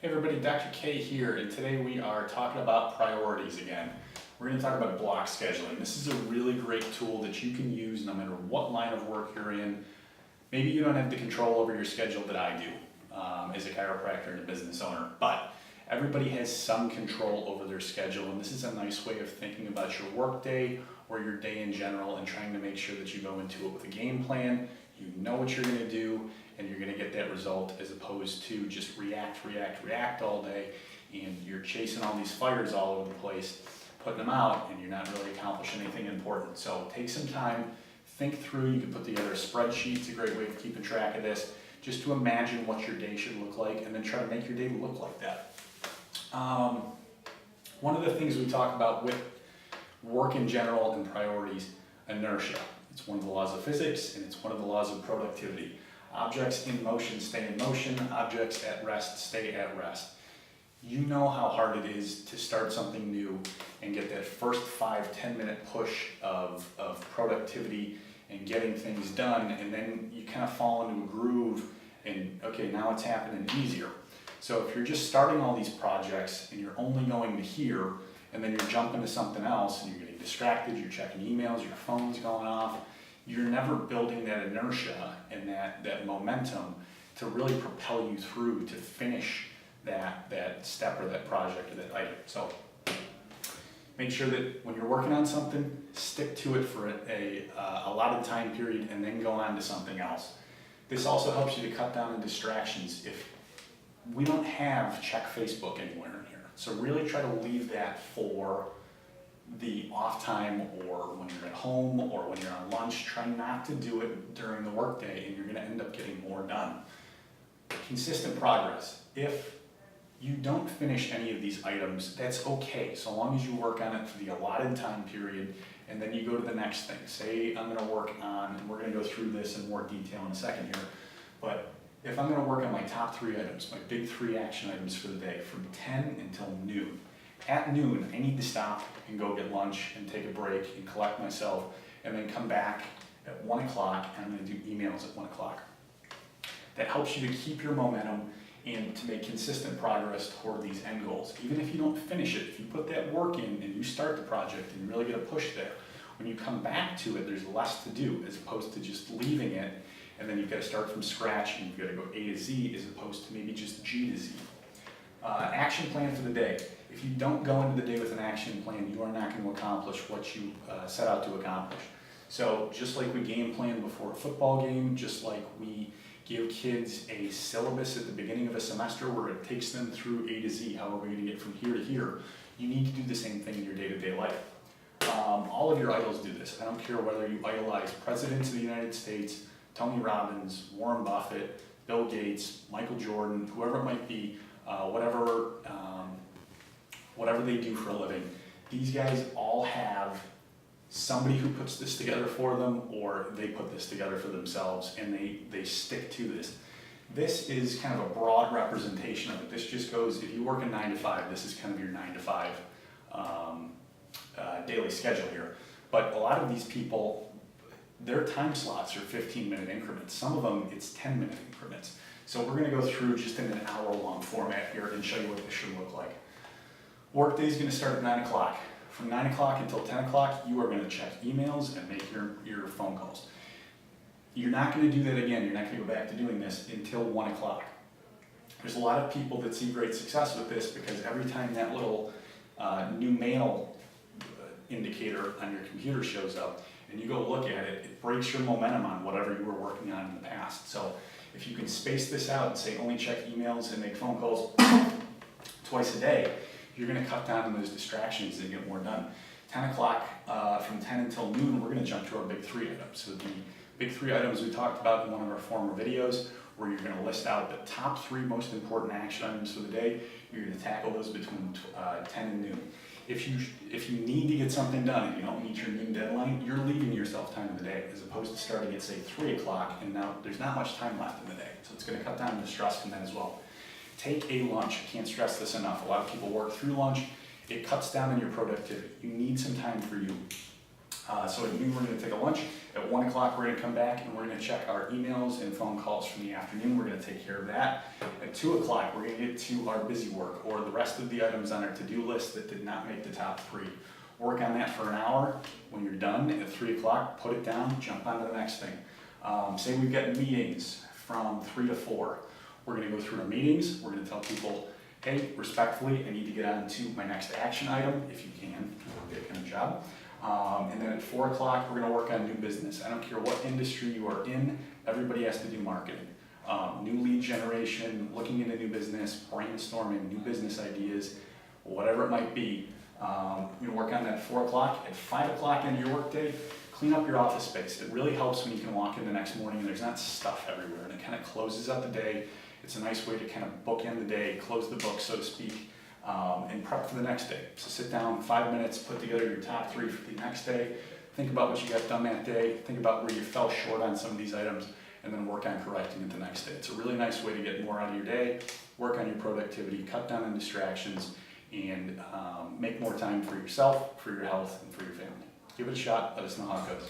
Hey everybody, Dr. K here, and today we are talking about priorities again. We're going to talk about block scheduling. This is a really great tool that you can use no matter what line of work you're in. Maybe you don't have the control over your schedule that I do as a chiropractor and a business owner, but everybody has some control over their schedule, and this is a nice way of thinking about your work day or your day in general and trying to make sure that you go into it with a game plan, you know what you're going to do, and you're going to get that result as opposed to just react all day, and you're chasing all these fires all over the place, putting them out, and you're not really accomplishing anything important. So take some time, think through. You can put together a spreadsheet. It's a great way of keeping track of this, just to imagine what your day should look like and then try to make your day look like that. One of the things we talk about with work in general and priorities, inertia. It's one of the laws of physics, and it's one of the laws of productivity. Objects in motion stay in motion, objects at rest stay at rest. You know how hard it is to start something new and get that first 5-10 minute push of productivity and getting things done, and then you kind of fall into a groove and okay, now it's happening easier. So if you're just starting all these projects and you're only going to here and then you're jumping to something else and you're getting distracted, you're checking emails, your phone's going off, you're never building that inertia and that momentum to really propel you through to finish that step or that project or that item. So make sure that when you're working on something, stick to it for a allotted time period and then go on to something else. This also helps you to cut down on distractions. If we don't have check Facebook anywhere in here, so really try to leave that for the off time or when you're at home or when you're on lunch. Try not to do it during the workday and you're going to end up getting more done. Consistent progress. If you don't finish any of these items, that's okay, so long as you work on it for the allotted time period and then you go to the next thing. Say I'm going to work on, and we're going to go through this in more detail in a second here, but if I'm going to work on my top 3 items, my big 3 action items for the day from 10 until noon. At noon, I need to stop and go get lunch and take a break and collect myself and then come back at 1 o'clock and I'm going to do emails at 1 o'clock. That helps you to keep your momentum and to make consistent progress toward these end goals. Even if you don't finish it, if you put that work in and you start the project and you really get a push there, when you come back to it, there's less to do as opposed to just leaving it and then you've got to start from scratch and you've got to go A to Z as opposed to maybe just G to Z. Action plan for the day. If you don't go into the day with an action plan, you are not going to accomplish what you set out to accomplish. So just like we game plan before a football game, just like we give kids a syllabus at the beginning of a semester where it takes them through A to Z, how are we going to get from here to here, you need to do the same thing in your day-to-day life. All of your idols do this. I don't care whether you idolize presidents of the United States, Tony Robbins, Warren Buffett, Bill Gates, Michael Jordan, whoever it might be, whatever they do for a living. These guys all have somebody who puts this together for them, or they put this together for themselves, and they stick to this. This is kind of a broad representation of it. This just goes, if you work a 9 to 5, this is kind of your 9 to 5 daily schedule here. But a lot of these people, their time slots are 15-minute increments. Some of them, it's 10-minute increments. So we're going to go through just in an hour-long format here and show you what this should look like. Work day is going to start at 9 o'clock. From 9 o'clock until 10 o'clock, you are going to check emails and make your phone calls. You're not going to do that again. You're not going to go back to doing this until 1 o'clock. There's a lot of people that see great success with this because every time that little new mail indicator on your computer shows up and you go look at it, it breaks your momentum on whatever you were working on in the past. So if you can space this out and say only check emails and make phone calls twice a day, you're going to cut down on those distractions and get more done. 10 o'clock, from 10 until noon, we're going to jump to our big 3 items. So the big 3 items we talked about in one of our former videos, where you're going to list out the top 3 most important action items for the day. You're going to tackle those between 10 and noon. If you need to get something done and you don't meet your noon deadline, you're leaving yourself time in the day, as opposed to starting at, say, 3 o'clock, and now there's not much time left in the day. So it's going to cut down on the stress from that as well. Take a lunch. I can't stress this enough. A lot of people work through lunch. It cuts down on your productivity. You need some time for you. So at noon, we're gonna take a lunch. At 1 o'clock, we're gonna come back and we're gonna check our emails and phone calls from the afternoon. We're gonna take care of that. At 2 o'clock, we're gonna get to our busy work, or the rest of the items on our to-do list that did not make the top 3. Work on that for an hour. When you're done at 3 o'clock, put it down, jump on to the next thing. Say we've got meetings from 3 to 4. We're gonna go through our meetings. We're gonna tell people, hey, respectfully, I need to get on to my next action item, if you can, that kind of job. And then at 4 o'clock, we're gonna work on new business. I don't care what industry you are in, everybody has to do marketing. New lead generation, looking into new business, brainstorming, new business ideas, whatever it might be. We're gonna work on that at 4 o'clock. At 5 o'clock into your workday, clean up your office space. It really helps when you can walk in the next morning and there's not stuff everywhere, and it kind of closes out the day. It's a nice way to kind of bookend the day, close the book, so to speak, and prep for the next day. So sit down, 5 minutes, put together your top 3 for the next day. Think about what you got done that day. Think about where you fell short on some of these items, and then work on correcting it the next day. It's a really nice way to get more out of your day, work on your productivity, cut down on distractions, and make more time for yourself, for your health, and for your family. Give it a shot. Let us know how it goes.